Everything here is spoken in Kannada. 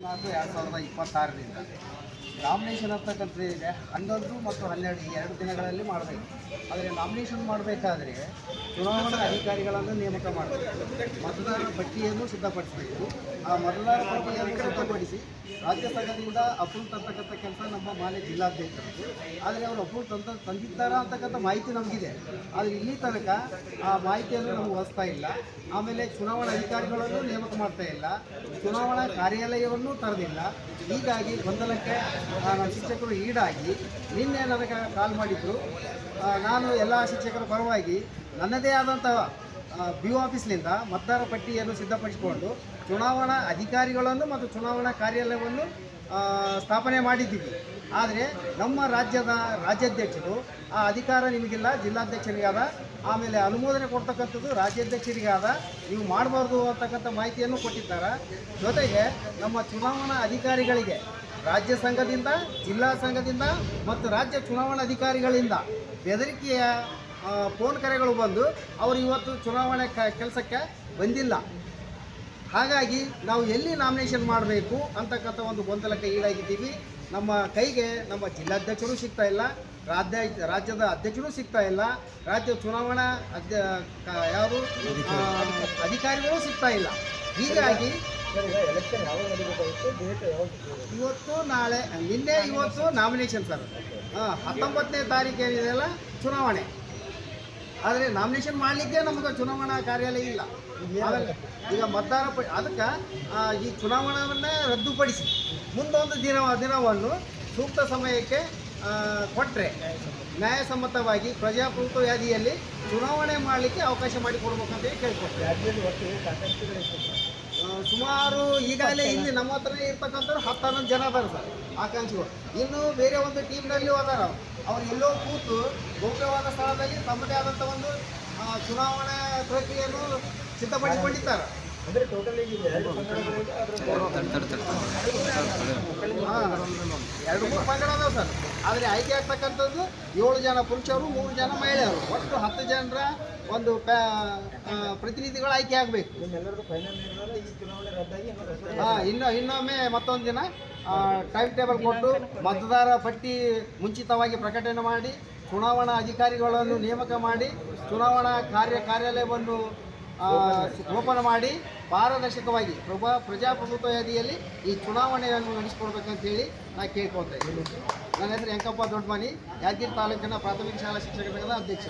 2026ರಿಂದ ನಾಮಿನೇಷನ್ ಅಂತಕ್ಕಂಥದ್ದು ಇದೆ. 11 ಮತ್ತು 12 ಈ 2 ದಿನಗಳಲ್ಲಿ ಮಾಡಬೇಕು. ಆದರೆ ನಾಮಿನೇಷನ್ ಮಾಡಬೇಕಾದ್ರೆ ಚುನಾವಣಾ ಅಧಿಕಾರಿಗಳನ್ನು ನೇಮಕ ಮಾಡಬೇಕು, ಮತದಾರರ ಪಟ್ಟಿಯನ್ನು ಸಿದ್ಧಪಡಿಸಬೇಕು. ಆ ಮತದಾರರ ಪಟ್ಟಿಯನ್ನು ಸಿದ್ಧಪಡಿಸಿ ರಾಜ್ಯ ಸಂಘದಿಂದ ಅಪ್ರೂವ್ ತರ್ತಕ್ಕಂಥ ಕೆಲಸ ನಮ್ಮ ಮಾನ್ಯ ಜಿಲ್ಲಾಧ್ಯಕ್ಷರು. ಆದರೆ ಅವರು ಅಪ್ರೂವ್ ತಂದಿದ್ದಾರಾ ಅಂತಕ್ಕಂಥ ಮಾಹಿತಿ ನಮಗಿದೆ, ಆದರೆ ಇಲ್ಲಿ ತನಕ ಆ ಮಾಹಿತಿಯನ್ನು ನಮಗೆ ಒಲಿಸ್ತಾ ಇಲ್ಲ. ಆಮೇಲೆ ಚುನಾವಣಾ ಅಧಿಕಾರಿಗಳನ್ನು ನೇಮಕ ಮಾಡ್ತಾ ಇಲ್ಲ, ಚುನಾವಣಾ ಕಾರ್ಯಾಲಯವನ್ನು ತರದಿಲ್ಲ. ಹೀಗಾಗಿ ಗೊಂದಲಕ್ಕೆ ನಮ್ಮ ಶಿಕ್ಷಕರು ಈಡಾಗಿ ನಿನ್ನೆ ನನಗೆ ಕಾಲ್ ಮಾಡಿದ್ರು. ನಾನು ಎಲ್ಲ ಶಿಕ್ಷಕರ ಪರವಾಗಿ ನನ್ನದೇ ಆದಂಥ BO ಆಫೀಸ್ನಿಂದ ಮತದಾರ ಪಟ್ಟಿಯನ್ನು ಸಿದ್ಧಪಡಿಸಿಕೊಂಡು ಚುನಾವಣಾ ಅಧಿಕಾರಿಗಳನ್ನು ಮತ್ತು ಚುನಾವಣಾ ಕಾರ್ಯಾಲಯವನ್ನು ಸ್ಥಾಪನೆ ಮಾಡಿದ್ದೀವಿ. ಆದರೆ ನಮ್ಮ ರಾಜ್ಯಾಧ್ಯಕ್ಷರು ಆ ಅಧಿಕಾರ ನಿಮಗಿಲ್ಲ, ಜಿಲ್ಲಾಧ್ಯಕ್ಷರಿಗಾದ, ಆಮೇಲೆ ಅನುಮೋದನೆ ಕೊಡ್ತಕ್ಕಂಥದ್ದು ರಾಜ್ಯಾಧ್ಯಕ್ಷರಿಗಾದ, ನೀವು ಮಾಡಬಾರ್ದು ಅಂತಕ್ಕಂಥ ಮಾಹಿತಿಯನ್ನು ಕೊಟ್ಟಿದ್ದಾರೆ. ಜೊತೆಗೆ ನಮ್ಮ ಚುನಾವಣಾ ಅಧಿಕಾರಿಗಳಿಗೆ ರಾಜ್ಯ ಸಂಘದಿಂದ, ಜಿಲ್ಲಾ ಸಂಘದಿಂದ ಮತ್ತು ರಾಜ್ಯ ಚುನಾವಣಾ ಅಧಿಕಾರಿಗಳಿಂದ ಬೆದರಿಕೆಯ ಫೋನ್ ಕರೆಗಳು ಬಂದು ಅವರು ಇವತ್ತು ಚುನಾವಣೆ ಕೆಲಸಕ್ಕೆ ಬಂದಿಲ್ಲ. ಹಾಗಾಗಿ ನಾವು ಎಲ್ಲಿ ನಾಮಿನೇಷನ್ ಮಾಡಬೇಕು ಅಂತಕ್ಕಂಥ ಒಂದು ಗೊಂದಲಕ್ಕೆ ಈಡಾಗಿದ್ದೀವಿ. ನಮ್ಮ ಕೈಗೆ ನಮ್ಮ ಜಿಲ್ಲಾಧ್ಯಕ್ಷರು ಸಿಗ್ತಾ ಇಲ್ಲ, ರಾಜ್ಯದ ಅಧ್ಯಕ್ಷರು ಸಿಗ್ತಾ ಇಲ್ಲ, ರಾಜ್ಯ ಚುನಾವಣಾ ಯಾರು ಅಧಿಕಾರಿಗಳು ಸಿಗ್ತಾ ಇಲ್ಲ. ಹೀಗಾಗಿ ಇವತ್ತು ನಾಳೆ ನಿನ್ನೆ ಇವತ್ತು ನಾಮಿನೇಷನ್ ಸರ್, 19ನೇ ತಾರೀಕು ಏನಿದೆಯಲ್ಲ ಚುನಾವಣೆ. ಆದರೆ ನಾಮಿನೇಷನ್ ಮಾಡಲಿಕ್ಕೆ ನಮಗೆ ಚುನಾವಣಾ ಕಾರ್ಯಾಲಯ ಇಲ್ಲ. ಈಗ ಮತದಾರ ಅದಕ್ಕೆ ಈ ಚುನಾವಣೆಯನ್ನೇ ರದ್ದುಪಡಿಸಿ ಮುಂದೊಂದು ದಿನವನ್ನು ಸೂಕ್ತ ಸಮಯಕ್ಕೆ ಕೊಟ್ಟರೆ ನ್ಯಾಯಸಮ್ಮತವಾಗಿ ಪ್ರಜಾಪ್ರಭುತ್ವ ವ್ಯಾಧಿಯಲ್ಲಿ ಚುನಾವಣೆ ಮಾಡಲಿಕ್ಕೆ ಅವಕಾಶ ಮಾಡಿಕೊಡ್ಬೇಕಂತ ಕೇಳ್ಕೊಡ್ತೀವಿ. ಸುಮಾರು ಈಗಾಗಲೇ ಇಲ್ಲಿ ನಮ್ಮ ಹತ್ರನೇ ಇರ್ತಕ್ಕಂಥವ್ರು 10-11 ಜನ ಅದಾರ ಸರ್ ಆಕಾಂಕ್ಷಿಗಳು. ಇನ್ನು ಬೇರೆ ಒಂದು ಟೀಮ್ನಲ್ಲಿ ಅದಾರ, ಅವ್ರು ಎಲ್ಲೋ ಕೂತು ಗೌಪ್ಯವಾದ ಸ್ಥಳದಲ್ಲಿ ತಮ್ಮದೇ ಆದಂಥ ಒಂದು ಚುನಾವಣಾ ಪ್ರಕ್ರಿಯೆಯನ್ನು ಸಿದ್ಧಪಡಿಸಿಕೊಂಡಿದ್ದಾರೆ. ಅಂದರೆ ಟೋಟಲಿ 2 ಪಂಗಡ ಅದಾವೆ ಸರ್. ಆದರೆ ಆಯ್ಕೆ ಆಗ್ತಕ್ಕಂಥದ್ದು 7 ಜನ ಪುರುಷರು, 3 ಜನ ಮಹಿಳೆಯರು, ಒಟ್ಟು 10 ಜನರ ಒಂದು ಪ್ರತಿನಿಧಿಗಳು ಆಯ್ಕೆ ಆಗಬೇಕು. ಇನ್ನೊಮ್ಮೆ ಮತ್ತೊಂದು ದಿನ ಟೈಮ್ ಟೇಬಲ್ ಕೊಟ್ಟು ಮತದಾರ ಪಟ್ಟಿ ಮುಂಚಿತವಾಗಿ ಪ್ರಕಟಣೆ ಮಾಡಿ ಚುನಾವಣಾ ಅಧಿಕಾರಿಗಳನ್ನು ನೇಮಕ ಮಾಡಿ ಚುನಾವಣಾ ಕಾರ್ಯಾಲಯವನ್ನು ಓಪನ್ ಮಾಡಿ ಪಾರದರ್ಶಕವಾಗಿ ಪ್ರಜಾಪ್ರಭುತ್ವ ವ್ಯಾಧಿಯಲ್ಲಿ ಈ ಚುನಾವಣೆಯನ್ನು ನಡೆಸಿಕೊಡ್ಬೇಕಂತೇಳಿ ನಾನು ಕೇಳ್ಕೊಳ್ತಾ ಇದ್ದೀನಿ. ನನ್ನ ಹೆಸರು ಯಂಕಪ್ಪ ದೊಡ್ಡಮನಿ, ಯಾದಗಿರಿ ತಾಲೂಕಿನ ಪ್ರಾಥಮಿಕ ಶಾಲಾ ಶಿಕ್ಷಕ ಸಂಘದ ಅಧ್ಯಕ್ಷ.